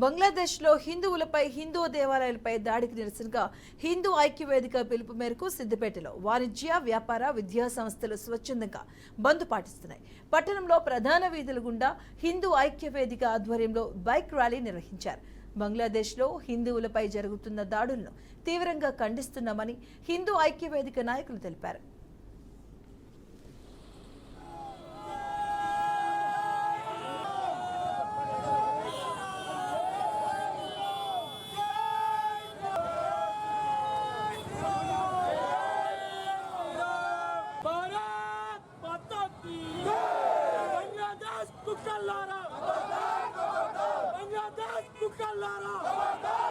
బంగ్లాదేశ్లో హిందువులపై హిందూ దేవాలయాలపై దాడికి నిరసనగా హిందూ ఐక్యవేదిక పిలుపు మేరకు సిద్దిపేటలో వాణిజ్య వ్యాపార విద్యా సంస్థలు స్వచ్ఛందంగా బంద్ పాటిస్తున్నాయి. పట్టణంలో ప్రధాన వీధుల గుండా హిందూ ఐక్యవేదిక ఆధ్వర్యంలో బైక్ ర్యాలీ నిర్వహించారు. బంగ్లాదేశ్లో హిందువులపై జరుగుతున్న దాడులను తీవ్రంగా ఖండిస్తున్నామని హిందూ ఐక్యవేదిక నాయకులు తెలిపారు. Bangladesh Bukallara!